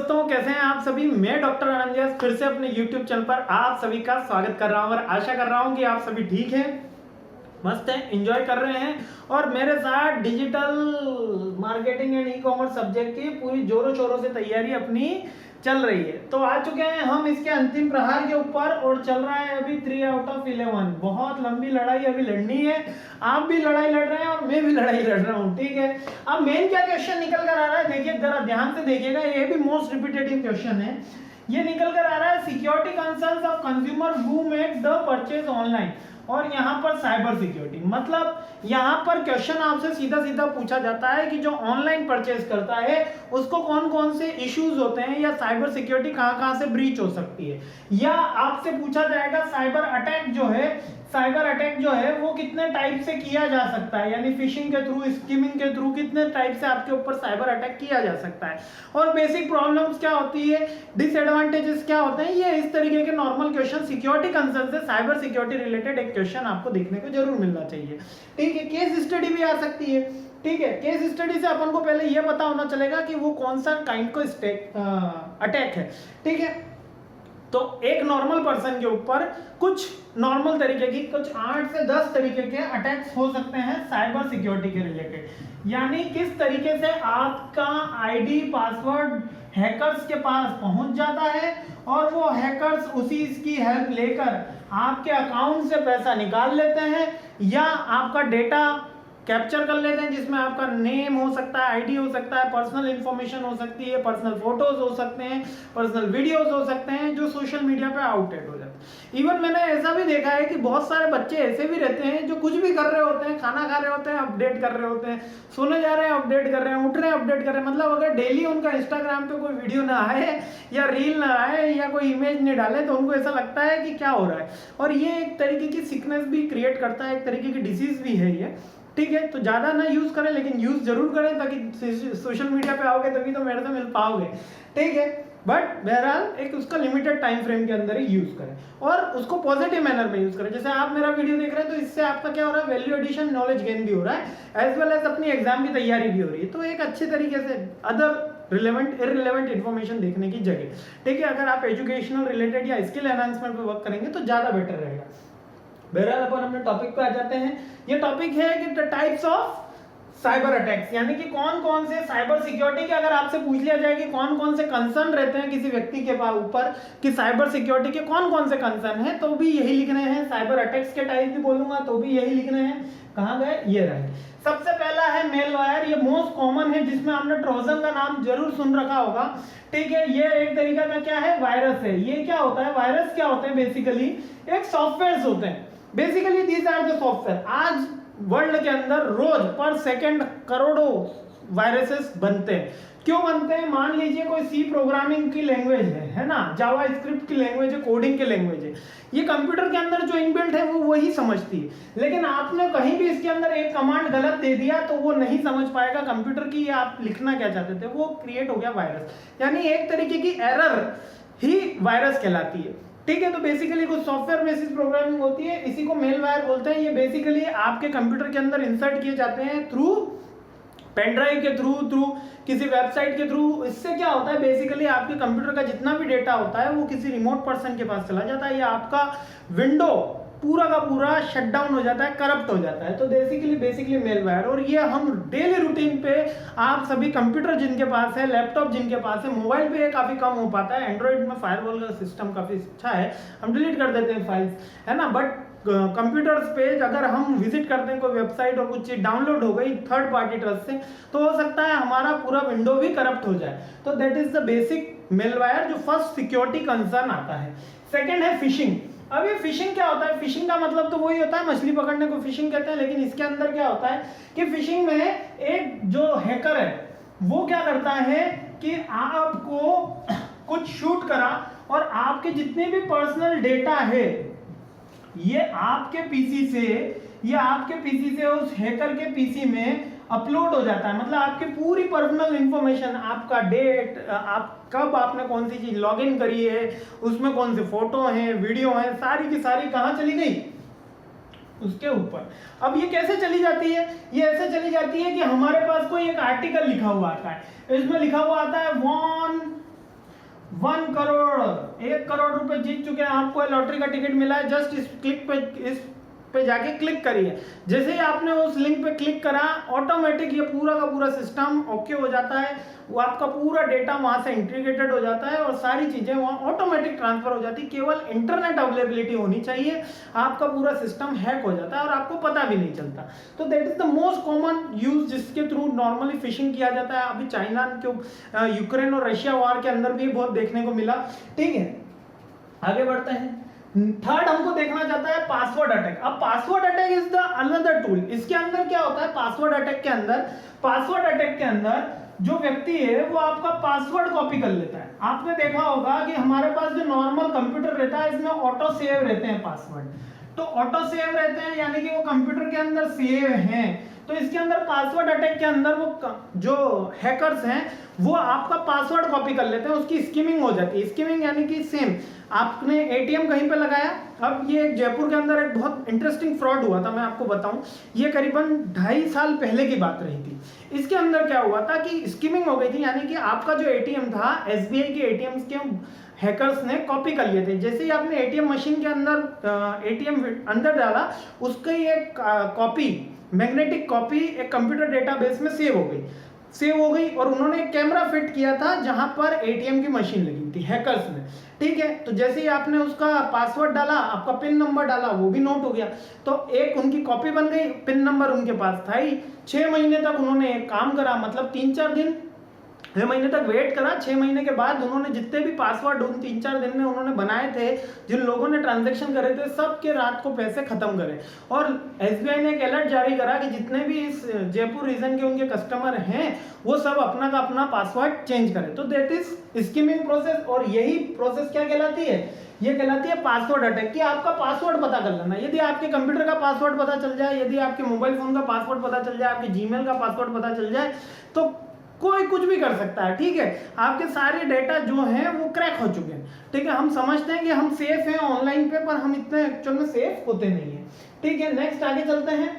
दोस्तों, कैसे हैं आप सभी। मैं डॉक्टर अनंजय फिर से अपने YouTube चैनल पर आप सभी का स्वागत कर रहा हूं और आशा कर रहा हूं कि आप सभी ठीक हैं, मस्त हैं, एंजॉय कर रहे हैं और मेरे साथ digital marketing and e commerce subject की पूरी जोरों शोरों से तैयारी अपनी चल रही है। तो आ चुके हैं हम इसके अंतिम प्रहार के ऊपर और चल रहा है अभी 3 आउट ऑफ 11। बहुत लंबी लड़ाई अभी लड़नी है। आप भी लड़ाई लड़ रहे हैं और मैं भी लड़ाई लड़ रहा हूँ, ठीक है। अब मेन क्या क्वेश्चन निकल कर आ रहा है, देखिए जरा ध्यान से देखिएगा, ये भी मोस्ट रिपीटेटिव क्वेश्चन है। ये निकल कर आ रहा है security concerns of consumer who make the purchase online, और यहाँ पर साइबर सिक्योरिटी, मतलब यहाँ पर क्वेश्चन आपसे सीधा सीधा पूछा जाता है कि जो ऑनलाइन परचेज करता है उसको कौन कौन से इश्यूज होते हैं या साइबर सिक्योरिटी कहाँ कहाँ से ब्रीच हो सकती है, या आपसे पूछा जाएगा साइबर अटैक जो है वो कितने टाइप से किया जा सकता है, यानी फिशिंग के थ्रू, स्किमिंग के थ्रू कितने टाइप से आपके ऊपर साइबर अटैक किया जा सकता है, और बेसिक प्रॉब्लम्स क्या होती है, डिसएडवांटेजेस क्या होते हैं। ये इस तरीके के नॉर्मल क्वेश्चन सिक्योरिटी कंसर्न से साइबर सिक्योरिटी रिलेटेड एक क्वेश्चन आपको देखने को जरूर मिलना चाहिए, ठीक है। केस स्टडी भी आ सकती है, ठीक है। केस स्टडी से अपन को पहले यह पता होना चलेगा कि वो कौन सा काइंड को अटैक है, ठीक है। तो एक नॉर्मल पर्सन के ऊपर कुछ नॉर्मल तरीके की कुछ 8 से 10 तरीके के अटैक्स हो सकते हैं साइबर सिक्योरिटी के रिलेटेड, यानी किस तरीके से आपका आईडी पासवर्ड हैकर्स के पास पहुंच जाता है और वो हैकर्स उसी इसकी हेल्प लेकर आपके अकाउंट से पैसा निकाल लेते हैं या आपका डेटा कैप्चर कर लेते हैं, जिसमें आपका नेम हो सकता है, आईडी हो सकता है, पर्सनल इंफॉर्मेशन हो सकती है, पर्सनल फोटोज हो सकते हैं, पर्सनल वीडियोस हो सकते हैं जो सोशल मीडिया पे आउटडेट हो जाते हैं। इवन मैंने ऐसा भी देखा है कि बहुत सारे बच्चे ऐसे भी रहते हैं जो कुछ भी कर रहे होते हैं, खाना खा रहे होते हैं अपडेट कर रहे होते हैं, सोने जा रहे हैं अपडेट कर रहे हैं, उठ रहे हैं अपडेट कर रहे हैं। मतलब अगर डेली उनका इंस्टाग्राम पे कोई वीडियो ना आए या रील ना आए या कोई इमेज नहीं डाले तो उनको ऐसा लगता है कि क्या हो रहा है, और ये एक तरीके की सिकनेस भी क्रिएट करता है, एक तरीके की डिसीज भी है ये, ठीक है। तो ज्यादा ना यूज करें, लेकिन यूज जरूर करें ताकि सोशल मीडिया पे आओगे तभी तो मेरे से मिल पाओगे, ठीक है। बट बहरहाल एक उसका लिमिटेड टाइम फ्रेम के अंदर ही यूज करें और उसको पॉजिटिव मैनर में यूज करें। जैसे आप मेरा वीडियो देख रहे हैं तो इससे आपका क्या हो रहा है, वैल्यू एडिशन, नॉलेज गेन भी हो रहा है, एज वेल एज अपनी एग्जाम की तैयारी भी हो रही है। तो एक अच्छे तरीके से अदर रिलेवेंट इररिलेवेंट इन्फॉर्मेशन देखने की जगह, ठीक है। अगर आप एजुकेशनल रिलेटेड या स्किल एनहांसमेंट पे वर्क करेंगे तो ज्यादा बेटर रहेगा। बहरहाल अपन अपने टॉपिक पे आ जाते हैं। ये टॉपिक है कि टाइप्स ऑफ साइबर अटैक्स, यानी कि कौन कौन से साइबर सिक्योरिटी के, अगर आपसे पूछ लिया जाए कि कौन कौन से कंसर्न रहते हैं किसी व्यक्ति के ऊपर कि साइबर सिक्योरिटी के कौन कौन से कंसर्न हैं, तो भी यही लिखने हैं। साइबर अटैक्स के टाइप भी बोलूंगा तो भी यही लिखने हैं। कहाँ गए, ये रहे। सबसे पहला है मेलवायर। ये मोस्ट कॉमन है, जिसमें आपने ट्रोजन का नाम जरूर सुन रखा होगा, ठीक है। ये एक तरीका का क्या है, वायरस है। ये क्या होता है, वायरस क्या होते हैं, बेसिकली एक सॉफ्टवेयर होते हैं। Basically these are the software. आज वर्ल्ड के अंदर रोज पर सेकंड करोड़ों वायरसेस बनते हैं। क्यों बनते हैं, मान लीजिए कोई सी प्रोग्रामिंग की लैंग्वेज है ना, जावा स्क्रिप्ट की लैंग्वेज है, कोडिंग की लैंग्वेज है, ये कंप्यूटर के अंदर जो इनबिल्ट है वो वही समझती है, लेकिन आपने कहीं भी इसके अंदर एक कमांड गलत दे दिया तो वो नहीं समझ पाएगा कंप्यूटर की आप लिखना क्या चाहते थे, वो क्रिएट हो गया वायरस। यानी एक तरीके की एरर ही वायरस कहलाती है, ठीक है। तो बेसिकली कुछ सॉफ्टवेयर बेसिस प्रोग्रामिंग होती है, इसी को मेलवायर बोलते हैं। ये बेसिकली आपके कंप्यूटर के अंदर इंसर्ट किए जाते हैं थ्रू पेन ड्राइव के थ्रू किसी वेबसाइट के थ्रू। इससे क्या होता है, बेसिकली आपके कंप्यूटर का जितना भी डेटा होता है वो किसी रिमोट पर्सन के पास चला जाता है, या आपका विंडो पूरा का पूरा शटडाउन हो जाता है, करप्ट हो जाता है। तो बेसिकली मेलवायर। और ये हम डेली रूटीन पे, आप सभी कंप्यूटर जिनके पास है, लैपटॉप जिनके पास है, मोबाइल पे काफी कम हो पाता है। एंड्रॉइड में फायरवॉल का सिस्टम काफी अच्छा है, हम डिलीट कर देते हैं फाइल्स, है ना। बट कंप्यूटर्स पे अगर हम विजिट करते हैं कोई वेबसाइट और कुछ चीज डाउनलोड हो गई थर्ड पार्टी ट्रस्ट से, तो हो सकता है हमारा पूरा विंडो भी करप्ट हो जाए। तो दैट इज द बेसिक मेलवायर, जो फर्स्ट सिक्योरिटी कंसर्न आता है। सेकेंड है फिशिंग। अब ये फिशिंग क्या होता है, फिशिंग का मतलब तो वही होता है, मछली पकड़ने को फिशिंग कहते हैं, लेकिन इसके अंदर क्या होता है कि फिशिंग में एक जो हैकर है वो क्या करता है कि आपको कुछ शूट करा और आपके जितने भी पर्सनल डेटा है ये आपके पीसी से उस हैकर के पीसी में अपलोड हो जाता है। मतलब आपकी पूरी पर्सनल इंफॉर्मेशन, आपका डेट, आप कब आपने कौन सी चीज लॉगिन करी है, उसमें कौन से फोटो हैं, वीडियो हैं, सारी की सारी कहाँ चली गई, उसके ऊपर। अब ये कैसे चली जाती है, ये ऐसे चली जाती है कि हमारे पास कोई एक आर्टिकल लिखा हुआ आता है, इसमें लिखा हुआ आता है 1 करोड़ रुपए जीत चुके हैं, आपको लॉटरी का टिकट मिला है। जस्ट इस पे जाके क्लिक करिए। जैसे ही आपने उस लिंक पे क्लिक करा, ऑटोमेटिक ये पूरा का पूरा सिस्टम ओके हो जाता है, वो आपका पूरा डेटा वहां से इंटीग्रेटेड हो जाता है और सारी चीजें वहां ऑटोमेटिक ट्रांसफर हो जाती है। केवल इंटरनेट अवेलेबिलिटी होनी चाहिए, आपका पूरा सिस्टम हैक हो जाता है और आपको पता भी नहीं चलता। तो that is the most common use जिसके थ्रू नॉर्मली फिशिंग किया जाता है। अभी चाइना के यूक्रेन और रशिया वॉर के अंदर भी बहुत देखने को मिला। ठीक है, आगे बढ़ते हैं। थर्ड हमको देखना चाहता है पासवर्ड अटैक। अब password attack is the another tool. इसके अंदर क्या होता है, पासवर्ड अटैक के अंदर जो व्यक्ति है वो आपका पासवर्ड कॉपी कर लेता है। आपने देखा होगा कि हमारे पास जो नॉर्मल कंप्यूटर रहता है इसमें ऑटो सेव रहते हैं पासवर्ड, तो ऑटो सेव रहते हैं यानी कि वो कंप्यूटर के अंदर सेव हैं। तो इसके अंदर पासवर्ड अटैक के अंदर वो जो हैकर्स हैं वो आपका पासवर्ड कॉपी कर लेते हैं, उसकी स्किमिंग हो जाती है। स्किमिंग यानी कि सेम आपने एटीएम कहीं पे लगाया। अब ये जयपुर के अंदर एक बहुत इंटरेस्टिंग फ्रॉड हुआ था, मैं आपको बताऊं, ये करीबन 2.5 साल पहले की बात रही थी। इसके अंदर क्या हुआ था कि स्किमिंग हो गई थी, यानी कि आपका जो एटीएम था, एसबीआई के एटीएम के हैकर्स ने कॉपी कर लिए थे। जैसे ही आपने एटीएम मशीन के अंदर एटीएम अंदर डाला, उसकी एक कॉपी, मैग्नेटिक कॉपी एक कंप्यूटर डेटाबेस में सेव हो गई और उन्होंने एक कैमरा फिट किया था जहां पर एटीएम की मशीन लगी थी हैकर्स ने। ठीक है, तो जैसे ही आपने उसका पासवर्ड डाला, आपका पिन नंबर डाला, वो भी नोट हो गया, तो एक उनकी कॉपी बन गई, पिन नंबर उनके पास था ही। 6 महीने तक उन्होंने काम करा, मतलब 3-4 दिन 6 महीने तक वेट करा। 6 महीने के बाद उन्होंने जितने भी पासवर्ड उन 3-4 दिन में उन्होंने बनाए थे, जिन लोगों ने ट्रांजैक्शन करे थे, सबके रात को पैसे खत्म करे। और एसबीआई ने एक अलर्ट जारी करा कि जितने भी इस जयपुर रीजन के उनके कस्टमर हैं वो सब अपना का अपना पासवर्ड चेंज करें। तो दैट इज स्किमिंग प्रोसेस। और यही प्रोसेस क्या कहलाती है, ये कहलाती है पासवर्ड अटैक। कि आपका पासवर्ड पता कर लेना। यदि आपके कंप्यूटर का पासवर्ड पता चल जाए, यदि आपके मोबाइल फोन का पासवर्ड पता चल जाए, आपके जीमेल का पासवर्ड पता चल जाए, तो कोई कुछ भी कर सकता है। ठीक है, आपके सारे डेटा जो हैं वो क्रैक हो चुके हैं। ठीक है, हम समझते हैं कि हम सेफ हैं ऑनलाइन पे, पर हम इतने एक्चुअल में सेफ होते नहीं है। ठीक है, नेक्स्ट आगे चलते हैं।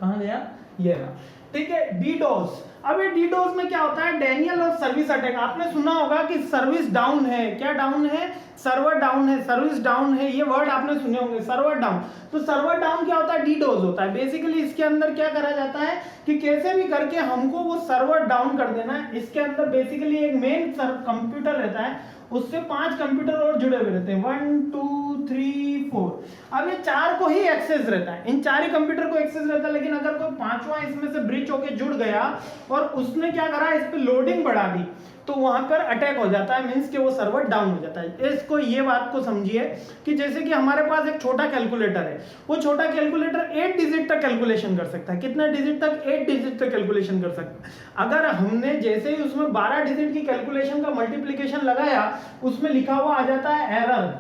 कहां गया, ये रहा। ठीक है, डीडोस। अब ये डीडोस में क्या होता है, डेनियल ऑफ सर्विस अटैक। आपने सुना होगा कि सर्विस डाउन है। क्या डाउन है, सर्वर डाउन है, सर्विस डाउन है, ये वर्ड आपने सुने होंगे, सर्वर डाउन। तो सर्वर डाउन क्या होता है, डीडोस होता है। बेसिकली इसके अंदर क्या करा जाता है कि कैसे भी करके हमको वो सर्वर डाउन कर देना है। इसके अंदर बेसिकली एक मेन कंप्यूटर रहता है, उससे 5 कंप्यूटर और जुड़े हुए रहते हैं, 1 2 3 4। अब ये 4 को ही एक्सेस रहता है, इन 4 ही कंप्यूटर को एक्सेस रहता है। लेकिन अगर कोई 5वां इसमें से ब्रिच होके जुड़ गया और उसने क्या करा, इस पे लोडिंग बढ़ा दी, तो वहां पर अटैक हो जाता है, मींस कि वो सर्वर डाउन हो जाता है। इसको ये बात को समझिए कि जैसे कि हमारे पास एक छोटा कैलकुलेटर है, वो छोटा कैलकुलेटर 8 डिजिट तक कैलकुलेशन कर सकता है। कितने डिजिट तक, 8 डिजिट तक कैलकुलेशन कर सकता है। अगर हमने जैसे ही उसमें 12 डिजिट की कैलकुलेशन का मल्टीप्लीकेशन लगाया, उसमें लिखा हुआ आ जाता है एरर,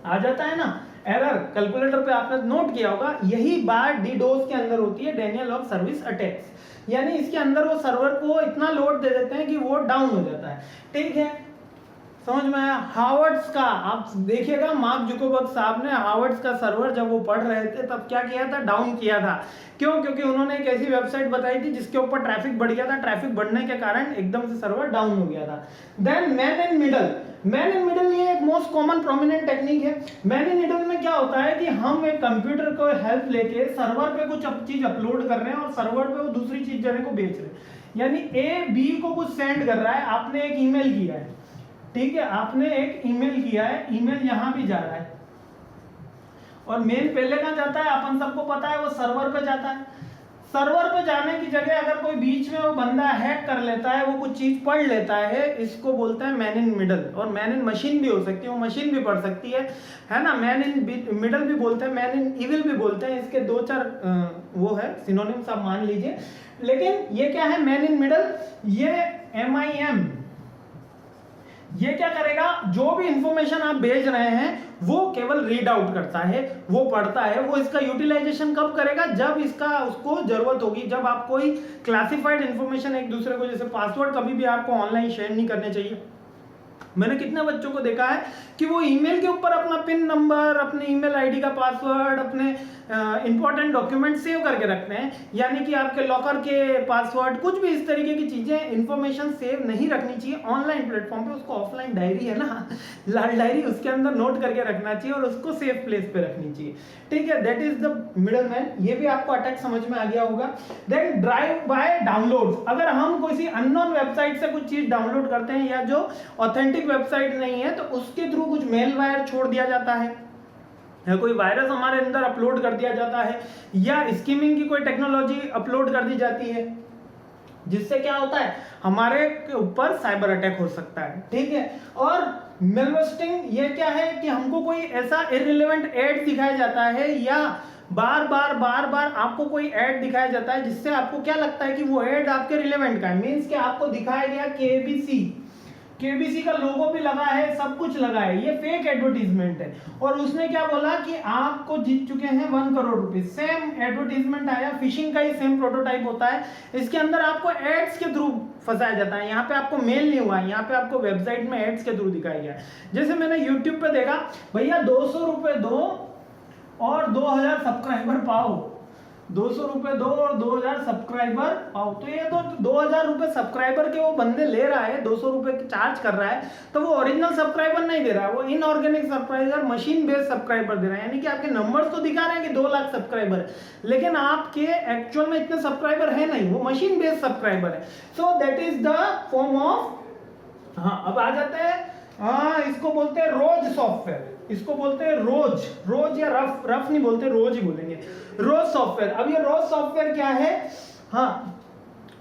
आ जाता है ना एरर, कैलकुलेटर पे आपने नोट किया होगा। यही बात डीडोस के अंदर होती है, डेनियल ऑफ सर्विस अटैक्स। यानी इसके अंदर वो सर्वर को इतना लोड दे देते हैं कि वो डाउन हो जाता है। ठीक है, समझ में आया। हार्वर्ड्स का आप देखिएगा, मार्क जुकरबर्ग साहब ने हार्वर्ड्स का सर्वर जब वो पढ़ रहे थे तब क्या किया था, डाउन किया था। क्यों, क्योंकि उन्होंने एक ऐसी वेबसाइट बताई थी जिसके ऊपर ट्रैफिक बढ़ गया था, ट्रैफिक बढ़ने के कारण एकदम से सर्वर डाउन हो गया था। Then man in middle. Man in middle ये एक मोस्ट कॉमन प्रोमिनेंट टेक्निक है। मैन इन मिडल में क्या होता है कि हम एक कंप्यूटर को हेल्प लेके सर्वर पे कुछ चीज अपलोड कर रहे हैं और सर्वर पे वो दूसरी चीज जने को बेच रहे हैं। यानी ए बी को कुछ सेंड कर रहा है, आपने एक ईमेल किया है, ठीक है, आपने एक ईमेल किया है, ईमेल यहां भी जा रहा है और मेल पहले कहां जाता है, अपन सबको पता है, वो सर्वर पे जाता है। सर्वर पे जाने की जगह अगर कोई बीच में वो बंदा हैक कर लेता है, वो कुछ चीज पढ़ लेता है, इसको बोलते हैं मैन इन मिडल। और मैन इन मशीन भी हो सकती है, वो मशीन भी पढ़ सकती है ना। मैन इन मिडल भी बोलते हैं, मैन इन इविल भी बोलते हैं। इसके 2-4 वो है सिनोनिम्स, आप मान लीजिए। लेकिन ये क्या है, मैन इन मिडल, ये MIM, ये क्या करेगा, जो भी इंफॉर्मेशन आप भेज रहे हैं वो केवल रीड आउट करता है, वो पढ़ता है। वो इसका यूटिलाइजेशन कब करेगा, जब इसका उसको जरूरत होगी, जब आप कोई क्लासिफाइड इंफॉर्मेशन एक दूसरे को, जैसे पासवर्ड कभी भी आपको ऑनलाइन शेयर नहीं करने चाहिए, मैंने कितने बच्चों को देखा है कि वो ईमेल के ऊपर अपना पिन नंबर, अपने ईमेल आईडी का पासवर्ड, अपने इंपॉर्टेंट डॉक्यूमेंट सेव करके रखते हैं, यानी कि आपके लॉकर के पासवर्ड, कुछ भी इस तरीके की चीजें, इंफॉर्मेशन सेव नहीं रखनी चाहिए ऑनलाइन प्लेटफॉर्म पे। उसको ऑफलाइन डायरी है ना, लाल डायरी, उसके अंदर नोट करके रखना चाहिए और उसको सेफ प्लेस पे रखनी चाहिए, ठीक है। That is the middle man. ये भी आपको अटैक समझ में आ गया होगा। देन ड्राइव बाय डाउनलोड्स, अगर हम किसी अननोन वेबसाइट से कुछ चीज डाउनलोड करते हैं या जो ऑथेंटिक वेबसाइट नहीं है, तो उसके थ्रू कुछ मेल वायर छोड़ दिया जाता है या कोई वायरस हमारे अंदर अपलोड कर दिया जाता है या स्कीमिंग की कोई टेक्नोलॉजी अपलोड कर दी जाती है, जिससे क्या होता है हमारे ऊपर साइबर अटैक हो सकता है, ठीक है। और मेलवेस्टिंग ये क्या है कि हमको कोई ऐसा इररिलेवेंट एड दिखाया जाता है या बार बार आपको कोई ऐड दिखाया जाता है जिससे आपको क्या लगता है कि वो ऐड आपके रिलेवेंट का है। मींस कि आपको दिखाया गया केबीसी का लोगो भी लगा है, सब कुछ लगा है, ये फेक एडवर्टीजमेंट है। और उसने क्या बोला कि आपको जीत चुके हैं 1 करोड़ रुपए। सेम एडवर्टीजमेंट आया, फिशिंग का ही सेम प्रोटोटाइप होता है। इसके अंदर आपको एड्स के थ्रू फंसाया जाता है। यहाँ पे आपको मेल नहीं हुआ है, यहाँ पे आपको वेबसाइट में एड्स के थ्रू दिखाया गया है। जैसे मैंने यूट्यूब पे देखा, भैया 200 रुपए दो और 2000 सब्सक्राइबर पाओ, 200 रुपए दो और 2000 सब्सक्राइबर पाओ। तो ये तो 2000 रुपए सब्सक्राइबर के वो बंदे ले रहा है, 200 रुपए चार्ज कर रहा है, तो वो ओरिजिनल सब्सक्राइबर नहीं दे रहा है, वो inorganic subscriber, machine based subscriber दे रहा है। यानी कि आपके नंबर्स तो दिखा रहे हैं कि 2 लाख सब्सक्राइबर, लेकिन आपके एक्चुअल में इतने सब्सक्राइबर है नहीं, वो मशीन बेस्ड सब्सक्राइबर है। So that is the form of, हाँ अब आ जाते हैं, हाँ इसको बोलते हैं रोज सॉफ्टवेयर, इसको बोलते हैं रोज या रफ नहीं बोलते, रोज ही बोलेंगे, रोज सॉफ्टवेयर। अब ये रोज सॉफ्टवेयर क्या है? हाँ,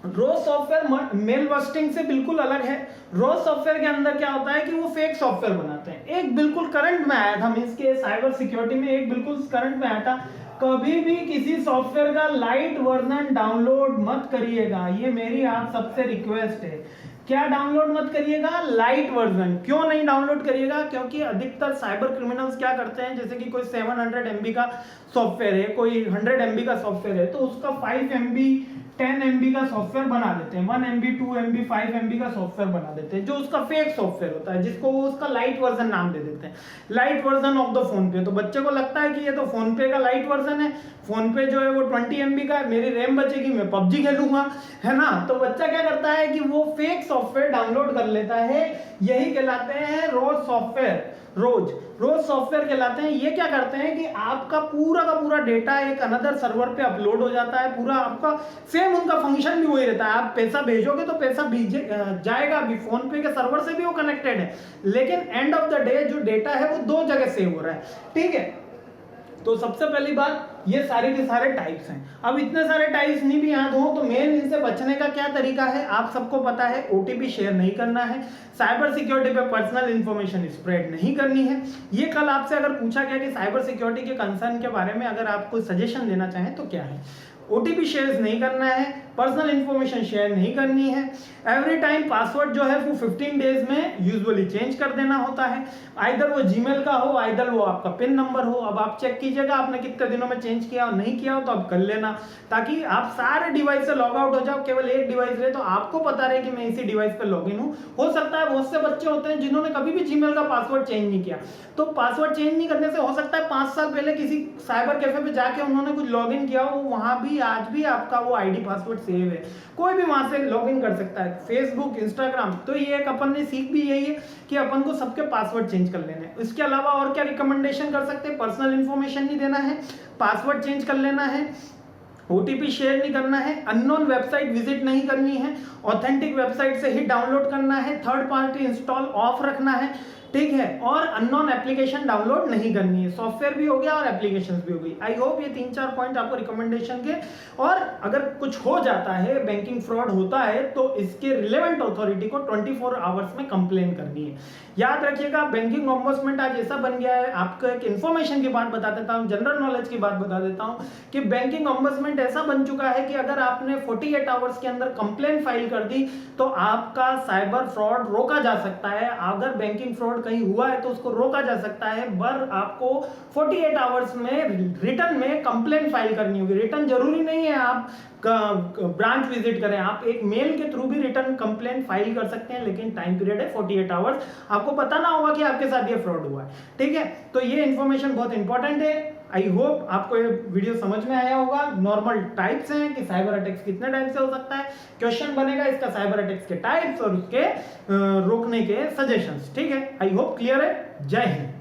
रोज सॉफ्टवेयर मेल बस्टिंग से बिल्कुल अलग है। रोज सॉफ्टवेयर के अंदर क्या होता है कि वो फेक सॉफ्टवेयर बनाते हैं। एक बिल्कुल करंट में आया था, मींस के साइबर सिक्योरिटी में एक बिल्कुल करंट में आया था, कभी भी किसी सॉफ्टवेयर का लाइट वर्जन डाउनलोड मत करिएगा, ये मेरी आप सबसे रिक्वेस्ट है। क्या डाउनलोड मत करिएगा? Light version. क्यों नहीं डाउनलोड करिएगा? क्योंकि अधिकतर साइबर क्रिमिनल्स क्या करते हैं, जैसे कि कोई 700 MB का सॉफ्टवेयर है, कोई 100 MB का सॉफ्टवेयर है, तो उसका 5 MB 10 MB का सॉफ्टवेयर बना देते हैं, 1 MB 2 MB 5 MB का सॉफ्टवेयर बना देते हैं, जो उसका फेक सॉफ्टवेयर होता है, जिसको वो उसका लाइट वर्जन नाम दे देते हैं, light version of the phone पे। तो बच्चे को लगता है कि ये तो फोन पे का लाइट वर्जन है, फोन पे जो है वो 20 MB का है, मेरी रैम बचेगी, मैं PUBG खेलूंगा, है ना। तो बच्चा क्या करता है कि वो फेक सॉफ्टवेयर डाउनलोड कर लेता है। यही कहलाते हैं रोज सॉफ्टवेयर, रोज सॉफ्टवेयर कहलाते हैं। ये क्या करते हैं कि आपका पूरा का पूरा डेटा एक अनदर सर्वर पे अपलोड हो जाता है, पूरा आपका सेम, उनका फंक्शन भी वही रहता है। आप पैसा भेजोगे तो पैसा जाएगा भी, फोन पे के सर्वर से भी वो कनेक्टेड है, लेकिन एंड ऑफ द डे जो डेटा है वो 2 जगह सेव हो रहा है, ठीक है। तो सबसे पहली बात, ये सारे के सारे टाइप्स हैं। अब इतने सारे टाइप्स नहीं भी याद हो तो मेन इनसे बचने का क्या तरीका है, आप सबको पता है, OTP शेयर नहीं करना है, साइबर सिक्योरिटी पे पर्सनल इंफॉर्मेशन स्प्रेड नहीं करनी है। ये कल आपसे अगर पूछा गया कि साइबर सिक्योरिटी के कंसर्न के बारे में अगर आप कोई सजेशन देना चाहें तो क्या है, OTP शेयर नहीं करना है, पर्सनल इंफॉर्मेशन शेयर नहीं करनी है, एवरी टाइम पासवर्ड जो है वो 15 डेज में यूजुअली चेंज कर देना होता है, आइदर वो जीमेल का हो, आइदर वो आपका पिन नंबर हो। अब आप चेक कीजिएगा आपने कितने दिनों में चेंज किया और नहीं किया हो तो आप कर लेना, ताकि आप सारे डिवाइस से लॉग आउट हो जाओ, केवल एक डिवाइस रहे तो आपको पता रहे कि मैं इसी डिवाइस पर लॉग इन हूँ। हो सकता है बहुत से बच्चे होते हैं जिन्होंने कभी भी जीमेल का पासवर्ड चेंज नहीं किया, तो पासवर्ड चेंज नहीं करने से हो सकता है 5 साल पहले किसी साइबर कैफे पे जाके उन्होंने कुछ लॉग इन किया हो, वहां भी आज भी आपका वो ID पासवर्ड सेव है, कोई भी वहां से लॉग इन कर सकता है, फेसबुक, इंस्टाग्राम। तो ये एक अपन ने सीख भी यही है कि अपन को सबके पासवर्ड चेंज कर लेने हैं। इसके अलावा और क्या रिकमेंडेशन कर सकते हैं, पर्सनल इंफॉर्मेशन नहीं देना है, पासवर्ड चेंज कर लेना है, OTP शेयर नहीं करना है, अननोन वेबसाइट विजिट नहीं करनी है, ऑथेंटिक वेबसाइट से ही डाउनलोड करना है, थर्ड पार्टी इंस्टॉल ऑफ रखना है, ठीक है, और अननोन एप्लीकेशन डाउनलोड नहीं करनी है। सॉफ्टवेयर भी हो गया और एप्लीकेशंस भी हो गई। आई होप ये 3-4 पॉइंट आपको रिकमेंडेशन के, और अगर कुछ हो जाता है, बैंकिंग फ्रॉड होता है, तो इसके रिलेवेंट अथॉरिटी को 24 आवर्स में कंप्लेन करनी है। याद रखिएगा, बैंकिंग ऑम्बुड्समैन आज ऐसा बन गया है, आपको एक इन्फॉर्मेशन की बात बता देता हूँ, जनरल नॉलेज की बात बता देता हूँ कि बैंकिंग ऑम्बुड्समैन ऐसा बन चुका है कि अगर आपने 48 आवर्स के अंदर कंप्लेन फाइल कर दी तो आपका साइबर फ्रॉड रोका जा सकता है। अगर बैंकिंग फ्रॉड फ्रॉड कहीं हुआ है तो उसको रोका जा सकता है, पर आपको 48 आवर्स में रिटर्न में कंप्लेंट फाइल करनी होगी। रिटर्न जरूरी नहीं है आप ब्रांच विजिट करें, आप एक मेल के थ्रू भी रिटर्न कंप्लेंट फाइल कर सकते हैं, लेकिन टाइम पीरियड है 48 आवर्स। आपको पता ना होगा कि आपके साथ ये फ्रॉड हुआ है, ठीक है। तो ये इंफॉर्मेशन बहुत इंपॉर्टेंट है। आई होप आपको ये वीडियो समझ में आया होगा। नॉर्मल टाइप्स हैं कि साइबर अटैक्स कितने टाइप से हो सकता है, क्वेश्चन बनेगा इसका साइबर अटैक्स के टाइप्स और उसके रोकने के सजेशंस, ठीक है। आई होप क्लियर है। जय हिंद।